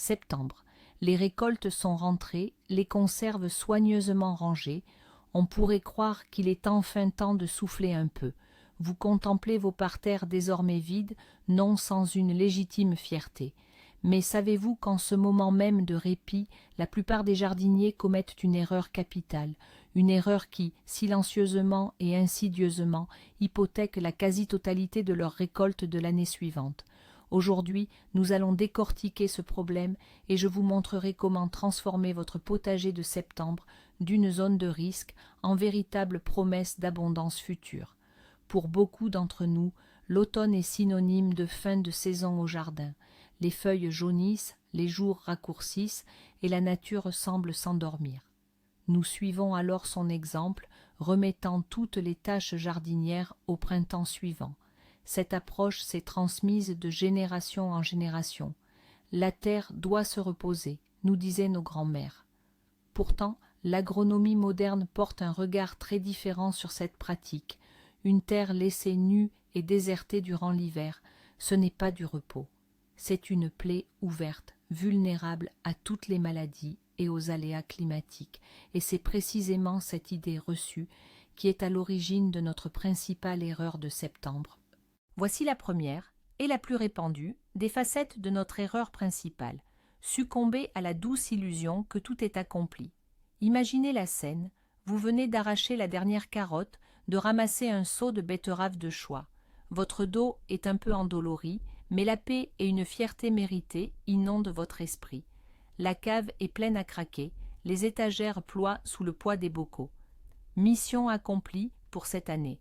Septembre. Les récoltes sont rentrées, les conserves soigneusement rangées. On pourrait croire qu'il est enfin temps de souffler un peu. Vous contemplez vos parterres désormais vides, non sans une légitime fierté. Mais savez-vous qu'en ce moment même de répit, la plupart des jardiniers commettent une erreur capitale, une erreur qui, silencieusement et insidieusement, hypothèque la quasi-totalité de leur récolte de l'année suivante. Aujourd'hui, nous allons décortiquer ce problème et je vous montrerai comment transformer votre potager de septembre d'une zone de risque en véritable promesse d'abondance future. Pour beaucoup d'entre nous, l'automne est synonyme de fin de saison au jardin. Les feuilles jaunissent, les jours raccourcissent et la nature semble s'endormir. Nous suivons alors son exemple, remettant toutes les tâches jardinières au printemps suivant. Cette approche s'est transmise de génération en génération. La terre doit se reposer, nous disaient nos grands-mères. Pourtant, l'agronomie moderne porte un regard très différent sur cette pratique. Une terre laissée nue et désertée durant l'hiver, ce n'est pas du repos. C'est une plaie ouverte, vulnérable à toutes les maladies et aux aléas climatiques, et c'est précisément cette idée reçue qui est à l'origine de notre principale erreur de septembre. Voici la première, et la plus répandue, des facettes de notre erreur principale, succomber à la douce illusion que tout est accompli. Imaginez la scène, vous venez d'arracher la dernière carotte, de ramasser un seau de betteraves de choix. Votre dos est un peu endolori, mais la paix et une fierté méritée inondent votre esprit. La cave est pleine à craquer, les étagères ploient sous le poids des bocaux. Mission accomplie pour cette année.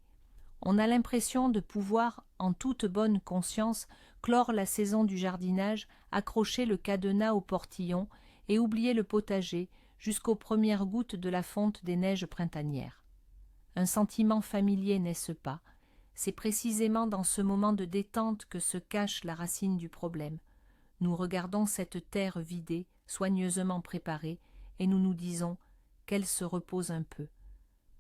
On a l'impression de pouvoir, en toute bonne conscience, clore la saison du jardinage, accrocher le cadenas au portillon et oublier le potager jusqu'aux premières gouttes de la fonte des neiges printanières. Un sentiment familier, n'est-ce pas? C'est précisément dans ce moment de détente que se cache la racine du problème. Nous regardons cette terre vidée, soigneusement préparée, et nous nous disons qu'elle se repose un peu.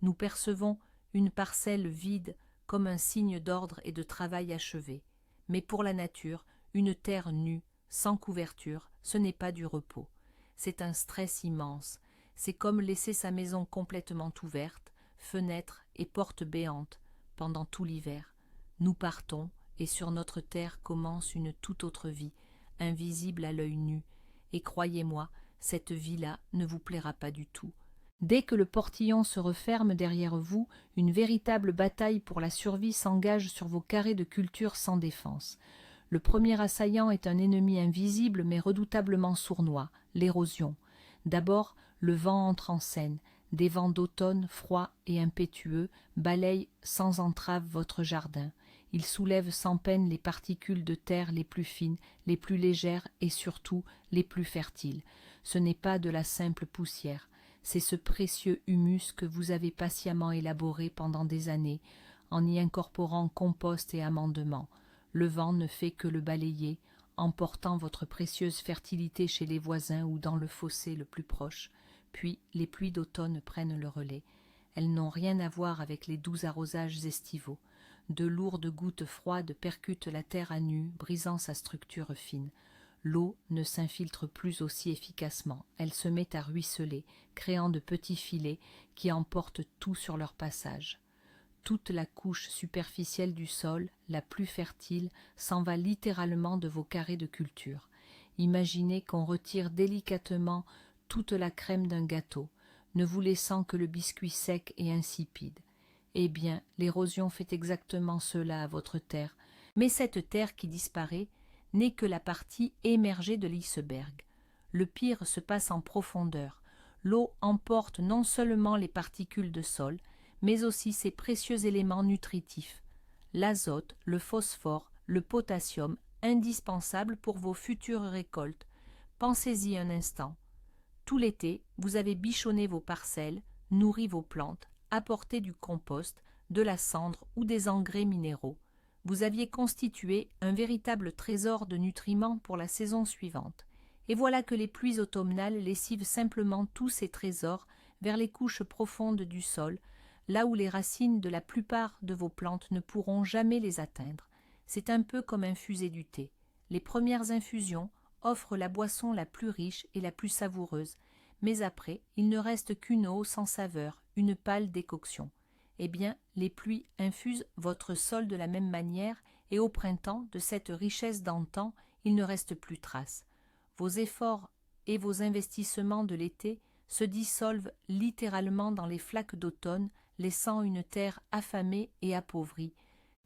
Nous percevons une parcelle vide comme un signe d'ordre et de travail achevé. Mais pour la nature, une terre nue, sans couverture, ce n'est pas du repos. C'est un stress immense. C'est comme laisser sa maison complètement ouverte, fenêtres et portes béantes, pendant tout l'hiver. Nous partons, et sur notre terre commence une toute autre vie, invisible à l'œil nu, et croyez-moi, cette vie-là ne vous plaira pas du tout. Dès que le portillon se referme derrière vous, une véritable bataille pour la survie s'engage sur vos carrés de culture sans défense. Le premier assaillant est un ennemi invisible mais redoutablement sournois, l'érosion. D'abord, le vent entre en scène. Des vents d'automne froids et impétueux balayent sans entrave votre jardin. Ils soulèvent sans peine les particules de terre les plus fines, les plus légères et surtout les plus fertiles. Ce n'est pas de la simple poussière. C'est ce précieux humus que vous avez patiemment élaboré pendant des années, en y incorporant compost et amendement. Le vent ne fait que le balayer, emportant votre précieuse fertilité chez les voisins ou dans le fossé le plus proche. Puis les pluies d'automne prennent le relais. Elles n'ont rien à voir avec les doux arrosages estivaux. De lourdes gouttes froides percutent la terre à nu, brisant sa structure fine. L'eau ne s'infiltre plus aussi efficacement, elle se met à ruisseler, créant de petits filets qui emportent tout sur leur passage. Toute la couche superficielle du sol, la plus fertile, s'en va littéralement de vos carrés de culture. Imaginez qu'on retire délicatement toute la crème d'un gâteau, ne vous laissant que le biscuit sec et insipide. Eh bien, l'érosion fait exactement cela à votre terre, mais cette terre qui disparaît n'est que la partie émergée de l'iceberg. Le pire se passe en profondeur. L'eau emporte non seulement les particules de sol, mais aussi ses précieux éléments nutritifs, l'azote, le phosphore, le potassium, indispensables pour vos futures récoltes. Pensez-y un instant. Tout l'été, vous avez bichonné vos parcelles, nourri vos plantes, apporté du compost, de la cendre ou des engrais minéraux. Vous aviez constitué un véritable trésor de nutriments pour la saison suivante. Et voilà que les pluies automnales lessivent simplement tous ces trésors vers les couches profondes du sol, là où les racines de la plupart de vos plantes ne pourront jamais les atteindre. C'est un peu comme infuser du thé. Les premières infusions offre la boisson la plus riche et la plus savoureuse, mais après, il ne reste qu'une eau sans saveur, une pâle décoction. Eh bien, les pluies infusent votre sol de la même manière, et au printemps, de cette richesse d'antan, il ne reste plus trace. Vos efforts et vos investissements de l'été se dissolvent littéralement dans les flaques d'automne, laissant une terre affamée et appauvrie.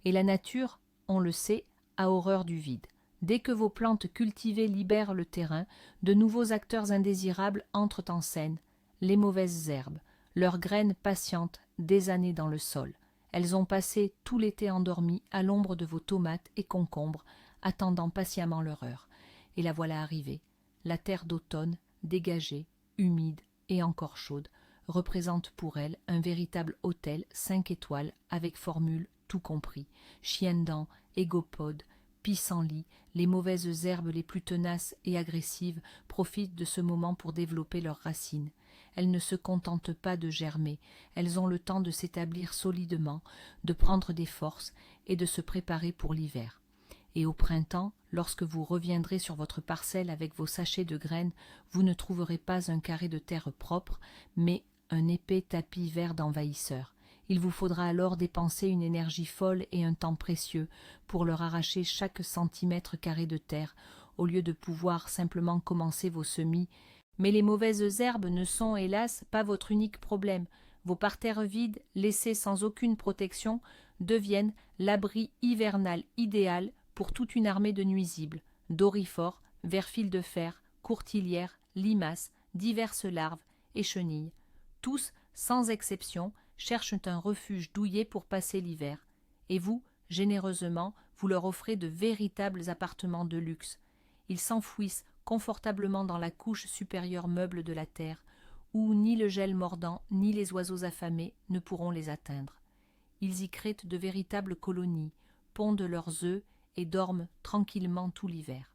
Et la nature, on le sait, a horreur du vide. Dès que vos plantes cultivées libèrent le terrain, de nouveaux acteurs indésirables entrent en scène, les mauvaises herbes. Leurs graines patientent des années dans le sol. Elles ont passé tout l'été endormies à l'ombre de vos tomates et concombres, attendant patiemment leur heure. Et la voilà arrivée. La terre d'automne, dégagée, humide et encore chaude, représente pour elle un véritable hôtel 5 étoiles avec formule tout compris, chiens-dents, égopodes, pissenlits, les mauvaises herbes les plus tenaces et agressives profitent de ce moment pour développer leurs racines. Elles ne se contentent pas de germer, elles ont le temps de s'établir solidement, de prendre des forces et de se préparer pour l'hiver. Et au printemps, lorsque vous reviendrez sur votre parcelle avec vos sachets de graines, vous ne trouverez pas un carré de terre propre, mais un épais tapis vert d'envahisseurs. Il vous faudra alors dépenser une énergie folle et un temps précieux pour leur arracher chaque centimètre carré de terre, au lieu de pouvoir simplement commencer vos semis. Mais les mauvaises herbes ne sont, hélas, pas votre unique problème. Vos parterres vides, laissés sans aucune protection, deviennent l'abri hivernal idéal pour toute une armée de nuisibles, dorifores, vers fil de fer, courtilières, limaces, diverses larves et chenilles. Tous, sans exception, cherchent un refuge douillet pour passer l'hiver. Et vous, généreusement, vous leur offrez de véritables appartements de luxe. Ils s'enfouissent confortablement dans la couche supérieure meuble de la terre, où ni le gel mordant ni les oiseaux affamés ne pourront les atteindre. Ils y créent de véritables colonies, pondent leurs œufs et dorment tranquillement tout l'hiver.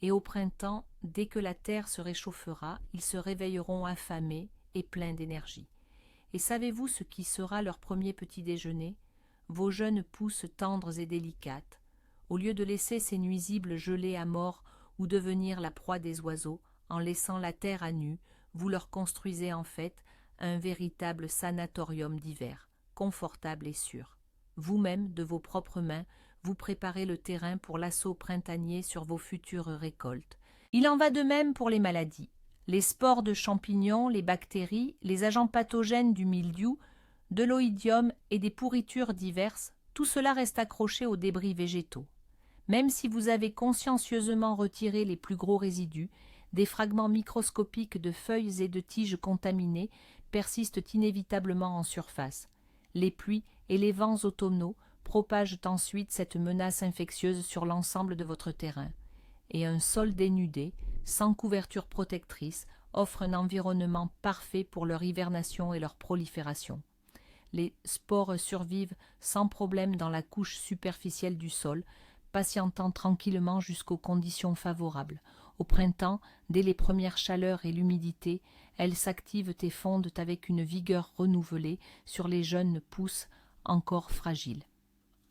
Et au printemps, dès que la terre se réchauffera, ils se réveilleront affamés et pleins d'énergie. Et savez-vous ce qui sera leur premier petit déjeuner? Vos jeunes pousses tendres et délicates. Au lieu de laisser ces nuisibles geler à mort ou devenir la proie des oiseaux, en laissant la terre à nu, vous leur construisez en fait un véritable sanatorium d'hiver, confortable et sûr. Vous-même, de vos propres mains, vous préparez le terrain pour l'assaut printanier sur vos futures récoltes. Il en va de même pour les maladies. Les spores de champignons, les bactéries, les agents pathogènes du mildiou, de l'oïdium et des pourritures diverses, tout cela reste accroché aux débris végétaux. Même si vous avez consciencieusement retiré les plus gros résidus, des fragments microscopiques de feuilles et de tiges contaminées persistent inévitablement en surface. Les pluies et les vents automnaux propagent ensuite cette menace infectieuse sur l'ensemble de votre terrain. Et un sol dénudé, sans couverture protectrice, offre un environnement parfait pour leur hivernation et leur prolifération. Les spores survivent sans problème dans la couche superficielle du sol, patientant tranquillement jusqu'aux conditions favorables. Au printemps, dès les premières chaleurs et l'humidité, elles s'activent et fondent avec une vigueur renouvelée sur les jeunes pousses encore fragiles.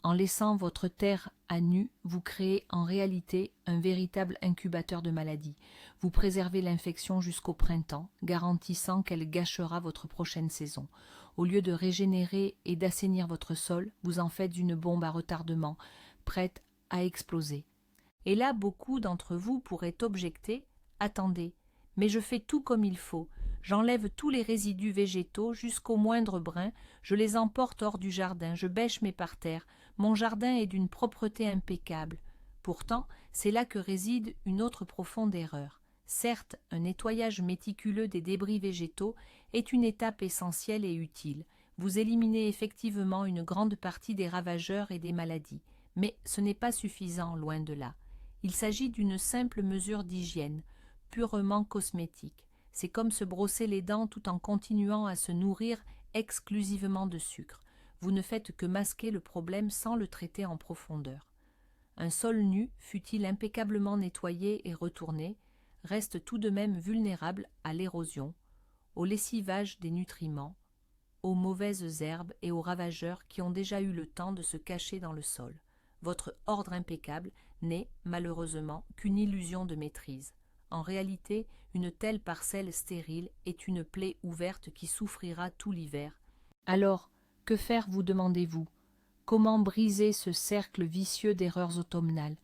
En laissant votre terre à nu, vous créez en réalité un véritable incubateur de maladies. Vous préservez l'infection jusqu'au printemps, garantissant qu'elle gâchera votre prochaine saison. Au lieu de régénérer et d'assainir votre sol, vous en faites une bombe à retardement, prête à exploser. Et là, beaucoup d'entre vous pourraient objecter « Attendez, mais je fais tout comme il faut. J'enlève tous les résidus végétaux jusqu'au moindre brin, je les emporte hors du jardin, je bêche mes parterres. Mon jardin est d'une propreté impeccable. » Pourtant, c'est là que réside une autre profonde erreur. Certes, un nettoyage méticuleux des débris végétaux est une étape essentielle et utile. Vous éliminez effectivement une grande partie des ravageurs et des maladies. Mais ce n'est pas suffisant, loin de là. Il s'agit d'une simple mesure d'hygiène, purement cosmétique. C'est comme se brosser les dents tout en continuant à se nourrir exclusivement de sucre. Vous ne faites que masquer le problème sans le traiter en profondeur. Un sol nu, fût-il impeccablement nettoyé et retourné, reste tout de même vulnérable à l'érosion, au lessivage des nutriments, aux mauvaises herbes et aux ravageurs qui ont déjà eu le temps de se cacher dans le sol. Votre ordre impeccable n'est, malheureusement, qu'une illusion de maîtrise. En réalité, une telle parcelle stérile est une plaie ouverte qui souffrira tout l'hiver. Alors, que faire, vous demandez-vous? Comment briser ce cercle vicieux d'erreurs automnales?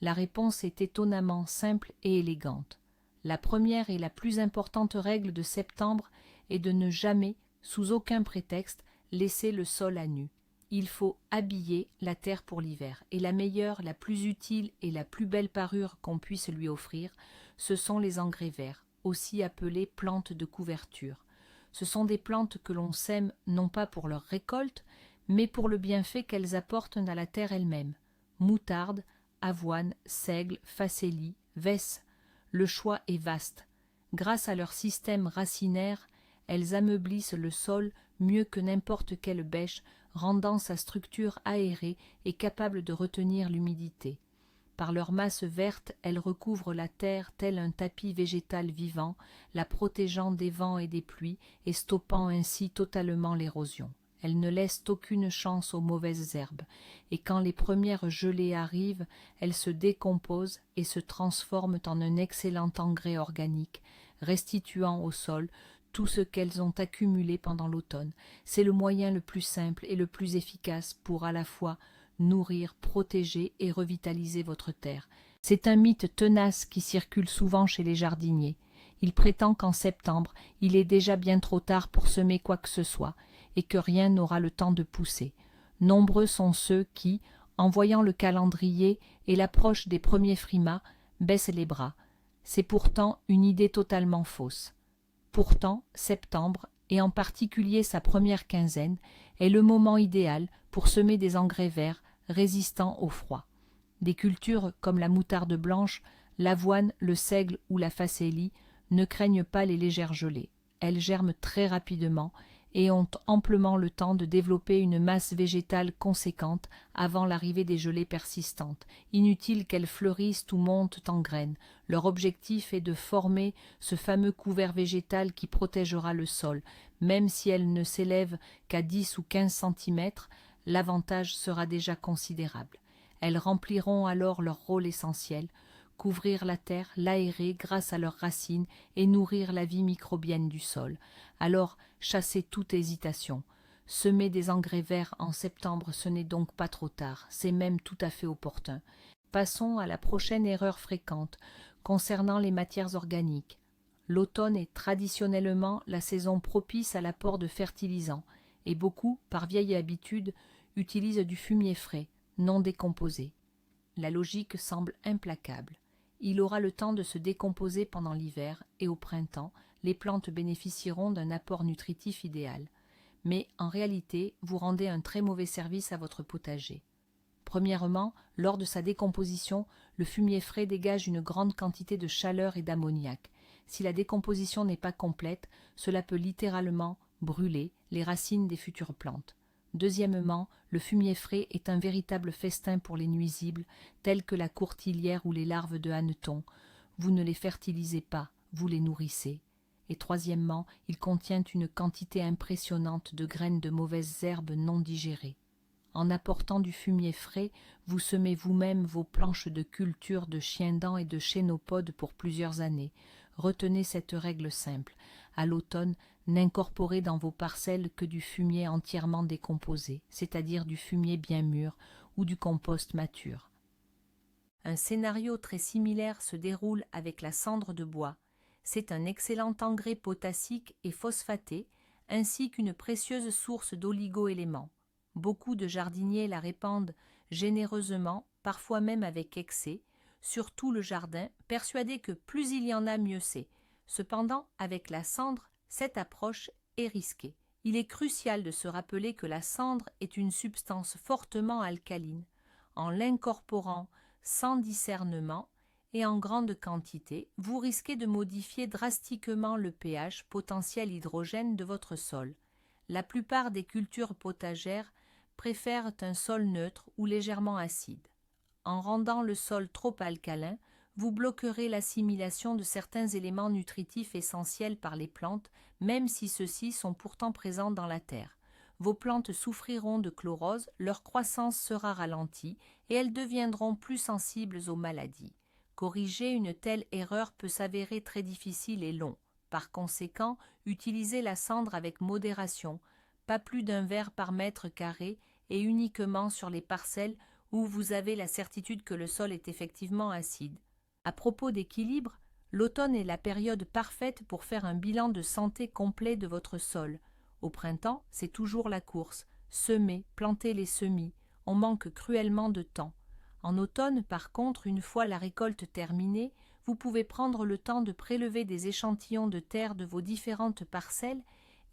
La réponse est étonnamment simple et élégante. La première et la plus importante règle de septembre est de ne jamais, sous aucun prétexte, laisser le sol à nu. Il faut habiller la terre pour l'hiver, et la meilleure, la plus utile et la plus belle parure qu'on puisse lui offrir, ce sont les engrais verts, aussi appelés plantes de couverture. Ce sont des plantes que l'on sème non pas pour leur récolte, mais pour le bienfait qu'elles apportent à la terre elle-même. Moutarde, avoine, seigle, facélie, vesse, le choix est vaste. Grâce à leur système racinaire, elles ameublissent le sol mieux que n'importe quelle bêche, rendant sa structure aérée et capable de retenir l'humidité. Par leur masse verte, elles recouvrent la terre tel un tapis végétal vivant, la protégeant des vents et des pluies et stoppant ainsi totalement l'érosion. Elles ne laissent aucune chance aux mauvaises herbes, et quand les premières gelées arrivent, elles se décomposent et se transforment en un excellent engrais organique, restituant au sol tout ce qu'elles ont accumulé pendant l'automne. C'est le moyen le plus simple et le plus efficace pour à la fois nourrir, protéger et revitaliser votre terre. C'est un mythe tenace qui circule souvent chez les jardiniers. Il prétend qu'en septembre, il est déjà bien trop tard pour semer quoi que ce soit, et que rien n'aura le temps de pousser. Nombreux sont ceux qui, en voyant le calendrier et l'approche des premiers frimas, baissent les bras. C'est pourtant une idée totalement fausse. Pourtant, septembre, et en particulier sa première quinzaine, est le moment idéal pour semer des engrais verts résistants au froid. Des cultures comme la moutarde blanche, l'avoine, le seigle ou la facélie ne craignent pas les légères gelées. Elles germent très rapidement et ont amplement le temps de développer une masse végétale conséquente avant l'arrivée des gelées persistantes. Inutile qu'elles fleurissent ou montent en graines. Leur objectif est de former ce fameux couvert végétal qui protégera le sol. Même si elles ne s'élèvent qu'à 10 ou 15 centimètres, l'avantage sera déjà considérable. Elles rempliront alors leur rôle essentiel, couvrir la terre, l'aérer grâce à leurs racines et nourrir la vie microbienne du sol. Alors, chassez toute hésitation. Semer des engrais verts en septembre, ce n'est donc pas trop tard, c'est même tout à fait opportun. Passons à la prochaine erreur fréquente, concernant les matières organiques. L'automne est traditionnellement la saison propice à l'apport de fertilisants, et beaucoup, par vieille habitude, utilisent du fumier frais, non décomposé. La logique semble implacable. Il aura le temps de se décomposer pendant l'hiver et au printemps, les plantes bénéficieront d'un apport nutritif idéal. Mais en réalité, vous rendez un très mauvais service à votre potager. Premièrement, lors de sa décomposition, le fumier frais dégage une grande quantité de chaleur et d'ammoniac. Si la décomposition n'est pas complète, cela peut littéralement brûler les racines des futures plantes. Deuxièmement, le fumier frais est un véritable festin pour les nuisibles, tels que la courtilière ou les larves de hanneton. Vous ne les fertilisez pas, vous les nourrissez. Et troisièmement, il contient une quantité impressionnante de graines de mauvaises herbes non digérées. En apportant du fumier frais, vous semez vous-même vos planches de culture de chiens-dents et de chénopodes pour plusieurs années. Retenez cette règle simple. À l'automne, n'incorporez dans vos parcelles que du fumier entièrement décomposé, c'est-à-dire du fumier bien mûr ou du compost mature. Un scénario très similaire se déroule avec la cendre de bois. C'est un excellent engrais potassique et phosphaté, ainsi qu'une précieuse source d'oligo-éléments. Beaucoup de jardiniers la répandent généreusement, parfois même avec excès, sur tout le jardin, persuadés que plus il y en a, mieux c'est. Cependant, avec la cendre, cette approche est risquée. Il est crucial de se rappeler que la cendre est une substance fortement alcaline. En l'incorporant sans discernement et en grande quantité, vous risquez de modifier drastiquement le pH, potentiel hydrogène, de votre sol. La plupart des cultures potagères préfèrent un sol neutre ou légèrement acide. En rendant le sol trop alcalin, vous bloquerez l'assimilation de certains éléments nutritifs essentiels par les plantes, même si ceux-ci sont pourtant présents dans la terre. vos plantes souffriront de chlorose, leur croissance sera ralentie et elles deviendront plus sensibles aux maladies. Corriger une telle erreur peut s'avérer très difficile et long. Par conséquent, utilisez la cendre avec modération, pas plus d'un verre par mètre carré et uniquement sur les parcelles où vous avez la certitude que le sol est effectivement acide. À propos d'équilibre, l'automne est la période parfaite pour faire un bilan de santé complet de votre sol. Au printemps, c'est toujours la course. Semer, planter les semis. On manque cruellement de temps. En automne, par contre, une fois la récolte terminée, vous pouvez prendre le temps de prélever des échantillons de terre de vos différentes parcelles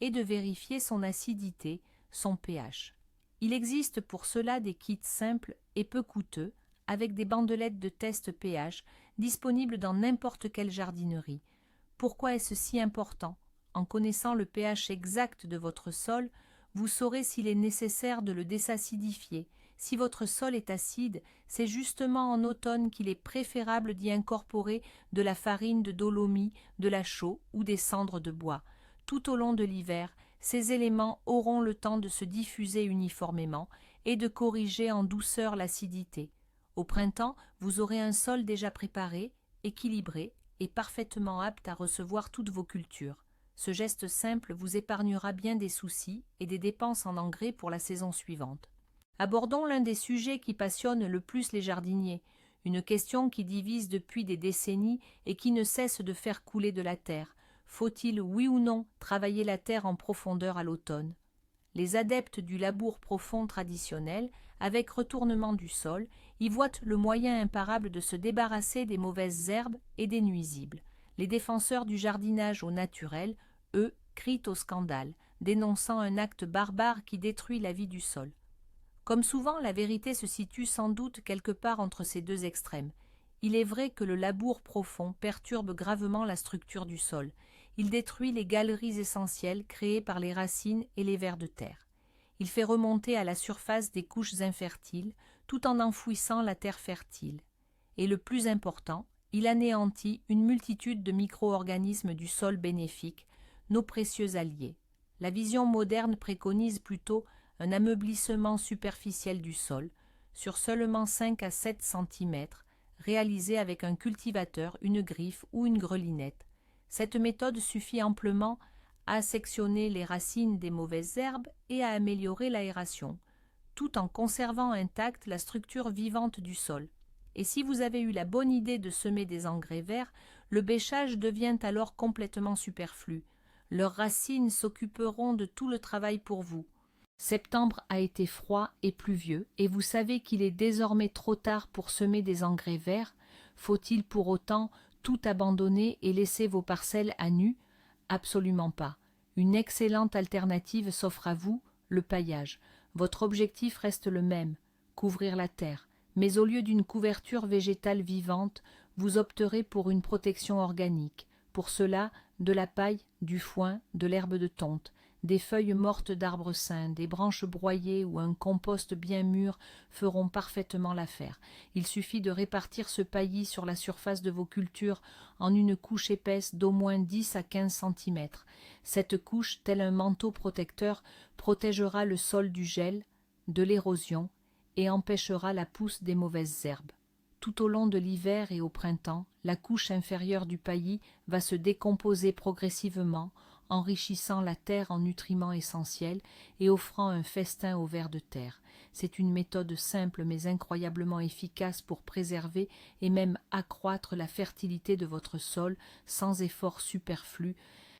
et de vérifier son acidité, son pH. Il existe pour cela des kits simples et peu coûteux, avec des bandelettes de test pH disponibles dans n'importe quelle jardinerie. Pourquoi est-ce si important? En connaissant le pH exact de votre sol, vous saurez s'il est nécessaire de le désacidifier. Si votre sol est acide, c'est justement en automne qu'il est préférable d'y incorporer de la farine de dolomie, de la chaux ou des cendres de bois. Tout au long de l'hiver, ces éléments auront le temps de se diffuser uniformément et de corriger en douceur l'acidité. Au printemps, vous aurez un sol déjà préparé, équilibré et parfaitement apte à recevoir toutes vos cultures. Ce geste simple vous épargnera bien des soucis et des dépenses en engrais pour la saison suivante. Abordons l'un des sujets qui passionnent le plus les jardiniers, une question qui divise depuis des décennies et qui ne cesse de faire couler de la terre. Faut-il, oui ou non, travailler la terre en profondeur à l'automne? Les adeptes du labour profond traditionnel, avec retournement du sol, y voient le moyen imparable de se débarrasser des mauvaises herbes et des nuisibles. Les défenseurs du jardinage au naturel, eux, crient au scandale, dénonçant un acte barbare qui détruit la vie du sol. Comme souvent, la vérité se situe sans doute quelque part entre ces deux extrêmes. Il est vrai que le labour profond perturbe gravement la structure du sol. Il détruit les galeries essentielles créées par les racines et les vers de terre. Il fait remonter à la surface des couches infertiles, tout en enfouissant la terre fertile. Et le plus important, il anéantit une multitude de micro-organismes du sol bénéfique, nos précieux alliés. La vision moderne préconise plutôt un ameublissement superficiel du sol, sur seulement 5 à 7 cm, réalisé avec un cultivateur, une griffe ou une grelinette. Cette méthode suffit amplement à sectionner les racines des mauvaises herbes et à améliorer l'aération, tout en conservant intacte la structure vivante du sol. Et si vous avez eu la bonne idée de semer des engrais verts, le bêchage devient alors complètement superflu. Leurs racines s'occuperont de tout le travail pour vous. Septembre a été froid et pluvieux, et vous savez qu'il est désormais trop tard pour semer des engrais verts. Faut-il pour autant tout abandonner et laisser vos parcelles à nu? Absolument pas. Une excellente alternative s'offre à vous, le paillage. Votre objectif reste le même, couvrir la terre. Mais au lieu d'une couverture végétale vivante, vous opterez pour une protection organique. Pour cela, de la paille, du foin, de l'herbe de tonte, des feuilles mortes d'arbres sains, des branches broyées ou un compost bien mûr feront parfaitement l'affaire. Il suffit de répartir ce paillis sur la surface de vos cultures en une couche épaisse d'au moins 10 à 15 cm. Cette couche, tel un manteau protecteur, protégera le sol du gel, de l'érosion et empêchera la pousse des mauvaises herbes. Tout au long de l'hiver et au printemps, la couche inférieure du paillis va se décomposer progressivement, enrichissant la terre en nutriments essentiels et offrant un festin aux vers de terre. C'est une méthode simple mais incroyablement efficace pour préserver et même accroître la fertilité de votre sol sans effort superflu.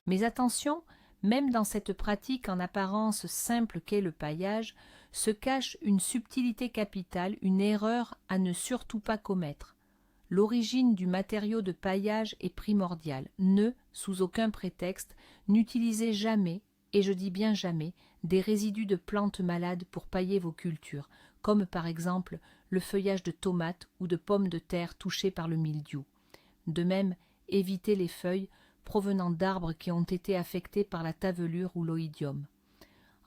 Mais attention, même dans cette pratique en apparence simple qu'est le paillage, se cache une subtilité capitale, une erreur à ne surtout pas commettre. L'origine du matériau de paillage est primordiale. Ne, sous aucun prétexte, n'utilisez jamais, et je dis bien jamais, des résidus de plantes malades pour pailler vos cultures, comme par exemple le feuillage de tomates ou de pommes de terre touchées par le mildiou. De même, évitez les feuilles provenant d'arbres qui ont été affectés par la tavelure ou l'oïdium.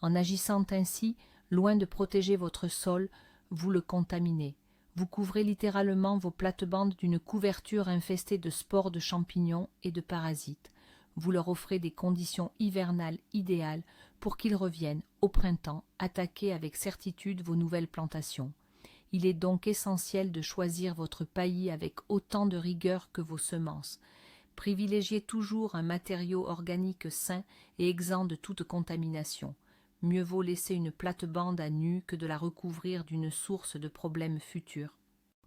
En agissant ainsi, loin de protéger votre sol, vous le contaminez. Vous couvrez littéralement vos plates-bandes d'une couverture infestée de spores de champignons et de parasites. Vous leur offrez des conditions hivernales idéales pour qu'ils reviennent, au printemps, attaquer avec certitude vos nouvelles plantations. Il est donc essentiel de choisir votre paillis avec autant de rigueur que vos semences. Privilégiez toujours un matériau organique sain et exempt de toute contamination. Mieux vaut laisser une plate-bande à nu que de la recouvrir d'une source de problèmes futurs.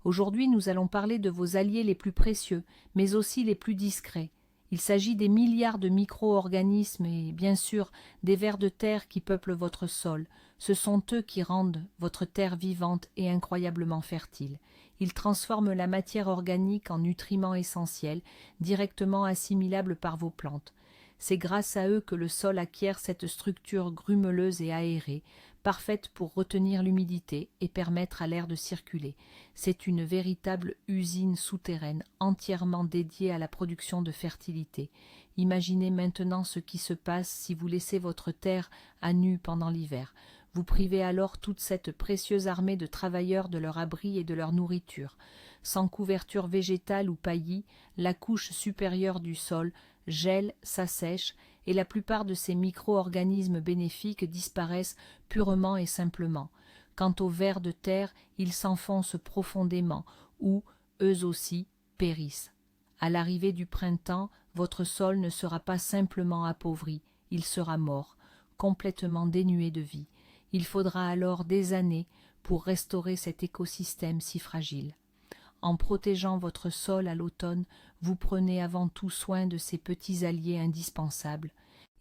Aujourd'hui, nous allons parler de vos alliés les plus précieux, mais aussi les plus discrets. Il s'agit des milliards de micro-organismes et, bien sûr, des vers de terre qui peuplent votre sol. Ce sont eux qui rendent votre terre vivante et incroyablement fertile. Ils transforment la matière organique en nutriments essentiels, directement assimilables par vos plantes. C'est grâce à eux que le sol acquiert cette structure grumeleuse et aérée, parfaite pour retenir l'humidité et permettre à l'air de circuler. C'est une véritable usine souterraine, entièrement dédiée à la production de fertilité. Imaginez maintenant ce qui se passe si vous laissez votre terre à nu pendant l'hiver. Vous privez alors toute cette précieuse armée de travailleurs de leur abri et de leur nourriture. Sans couverture végétale ou paillis, la couche supérieure du sol gèle, s'assèche, et la plupart de ces micro-organismes bénéfiques disparaissent purement et simplement. Quant aux vers de terre, ils s'enfoncent profondément, ou, eux aussi, périssent. À l'arrivée du printemps, votre sol ne sera pas simplement appauvri, il sera mort, complètement dénué de vie. Il faudra alors des années pour restaurer cet écosystème si fragile. En protégeant votre sol à l'automne, vous prenez avant tout soin de ces petits alliés indispensables.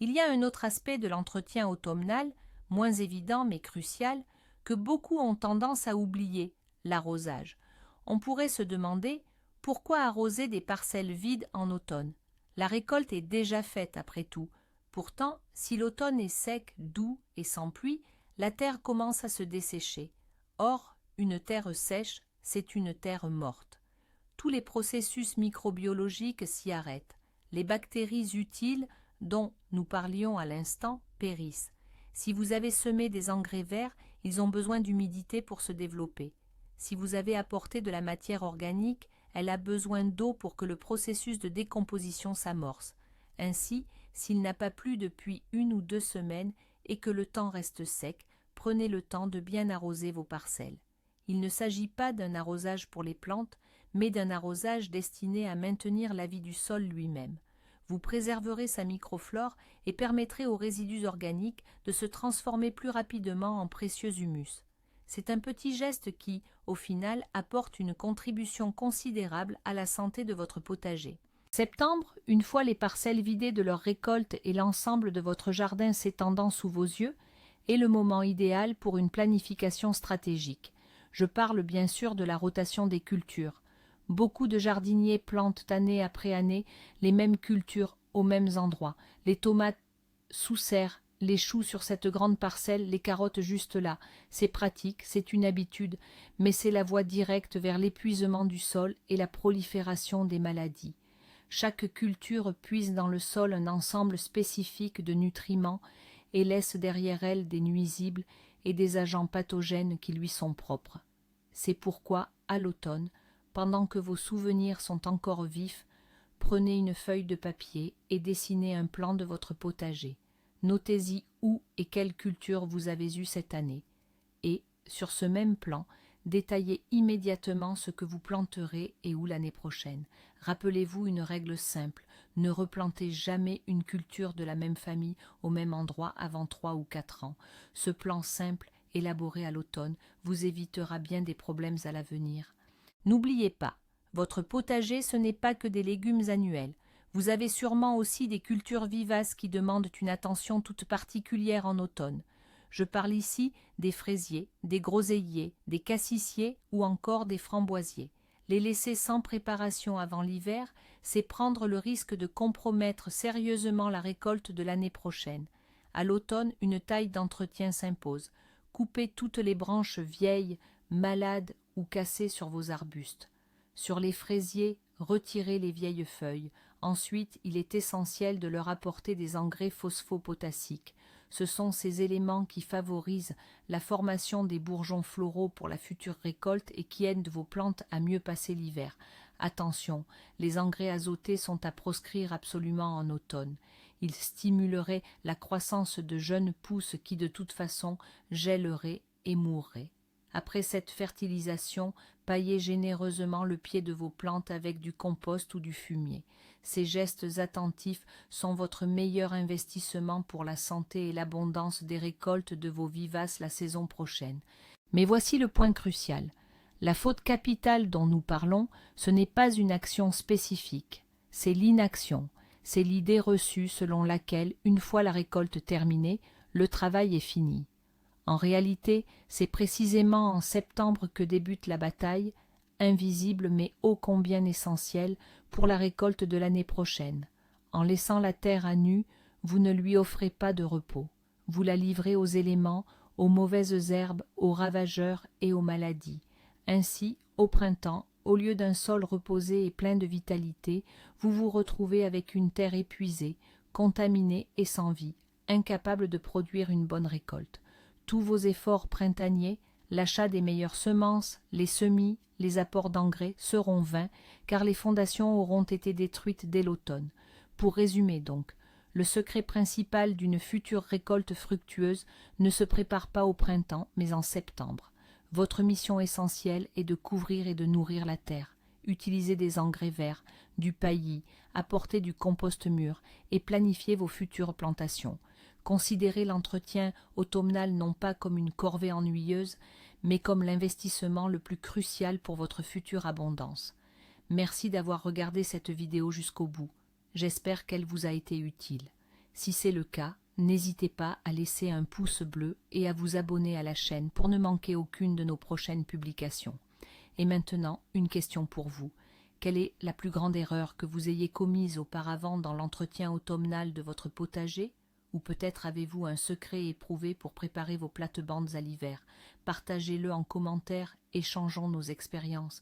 Il y a un autre aspect de l'entretien automnal, moins évident mais crucial, que beaucoup ont tendance à oublier, l'arrosage. On pourrait se demander pourquoi arroser des parcelles vides en automne. La récolte est déjà faite après tout. Pourtant, si l'automne est sec, doux et sans pluie, la terre commence à se dessécher. Or, une terre sèche, c'est une terre morte. Tous les processus microbiologiques s'y arrêtent. Les bactéries utiles dont nous parlions à l'instant périssent. Si vous avez semé des engrais verts, ils ont besoin d'humidité pour se développer. Si vous avez apporté de la matière organique, elle a besoin d'eau pour que le processus de décomposition s'amorce. Ainsi, s'il n'a pas plu depuis 1 ou 2 semaines et que le temps reste sec, prenez le temps de bien arroser vos parcelles. Il ne s'agit pas d'un arrosage pour les plantes, mais d'un arrosage destiné à maintenir la vie du sol lui-même. Vous préserverez sa microflore et permettrez aux résidus organiques de se transformer plus rapidement en précieux humus. C'est un petit geste qui, au final, apporte une contribution considérable à la santé de votre potager. Septembre, une fois les parcelles vidées de leur récolte et l'ensemble de votre jardin s'étendant sous vos yeux, est le moment idéal pour une planification stratégique. Je parle bien sûr de la rotation des cultures. Beaucoup de jardiniers plantent année après année les mêmes cultures aux mêmes endroits. Les tomates sous serre, les choux sur cette grande parcelle, les carottes juste là. C'est pratique, c'est une habitude, mais c'est la voie directe vers l'épuisement du sol et la prolifération des maladies. Chaque culture puise dans le sol un ensemble spécifique de nutriments et laisse derrière elle des nuisibles et des agents pathogènes qui lui sont propres. C'est pourquoi, à l'automne, pendant que vos souvenirs sont encore vifs, prenez une feuille de papier et dessinez un plan de votre potager. Notez-y où et quelle culture vous avez eue cette année. Et, sur ce même plan, détaillez immédiatement ce que vous planterez et où l'année prochaine. Rappelez-vous une règle simple, ne replantez jamais une culture de la même famille au même endroit avant 3 ou 4 ans. Ce plan simple, élaboré à l'automne, vous évitera bien des problèmes à l'avenir. N'oubliez pas, votre potager ce n'est pas que des légumes annuels. Vous avez sûrement aussi des cultures vivaces qui demandent une attention toute particulière en automne. Je parle ici des fraisiers, des groseilliers, des cassissiers ou encore des framboisiers. Les laisser sans préparation avant l'hiver, c'est prendre le risque de compromettre sérieusement la récolte de l'année prochaine. À l'automne, une taille d'entretien s'impose. Coupez toutes les branches vieilles, malades ou cassées sur vos arbustes. Sur les fraisiers, retirez les vieilles feuilles. Ensuite, il est essentiel de leur apporter des engrais phosphopotassiques. Ce sont ces éléments qui favorisent la formation des bourgeons floraux pour la future récolte et qui aident vos plantes à mieux passer l'hiver. Attention, les engrais azotés sont à proscrire absolument en automne. Ils stimuleraient la croissance de jeunes pousses qui de toute façon gèleraient et mourraient. Après cette fertilisation, paillez généreusement le pied de vos plantes avec du compost ou du fumier. Ces gestes attentifs sont votre meilleur investissement pour la santé et l'abondance des récoltes de vos vivaces la saison prochaine. Mais voici le point crucial. La faute capitale dont nous parlons, ce n'est pas une action spécifique, c'est l'inaction. C'est l'idée reçue selon laquelle, une fois la récolte terminée, le travail est fini. En réalité, c'est précisément en septembre que débute la bataille, invisible mais ô combien essentielle pour la récolte de l'année prochaine. En laissant la terre à nu, vous ne lui offrez pas de repos. Vous la livrez aux éléments, aux mauvaises herbes, aux ravageurs et aux maladies. Ainsi, au printemps, au lieu d'un sol reposé et plein de vitalité, vous vous retrouvez avec une terre épuisée, contaminée et sans vie, incapable de produire une bonne récolte. Tous vos efforts printaniers, l'achat des meilleures semences, les semis, les apports d'engrais seront vains, car les fondations auront été détruites dès l'automne. Pour résumer donc, le secret principal d'une future récolte fructueuse ne se prépare pas au printemps, mais en septembre. Votre mission essentielle est de couvrir et de nourrir la terre. Utilisez des engrais verts, du paillis, apportez du compost mûr et planifiez vos futures plantations. Considérez l'entretien automnal non pas comme une corvée ennuyeuse, mais comme l'investissement le plus crucial pour votre future abondance. Merci d'avoir regardé cette vidéo jusqu'au bout. J'espère qu'elle vous a été utile. Si c'est le cas, n'hésitez pas à laisser un pouce bleu et à vous abonner à la chaîne pour ne manquer aucune de nos prochaines publications. Et maintenant, une question pour vous. Quelle est la plus grande erreur que vous ayez commise auparavant dans l'entretien automnal de votre potager ? Ou peut-être avez-vous un secret éprouvé pour préparer vos plates-bandes à l'hiver? Partagez-le en commentaire, échangeons nos expériences.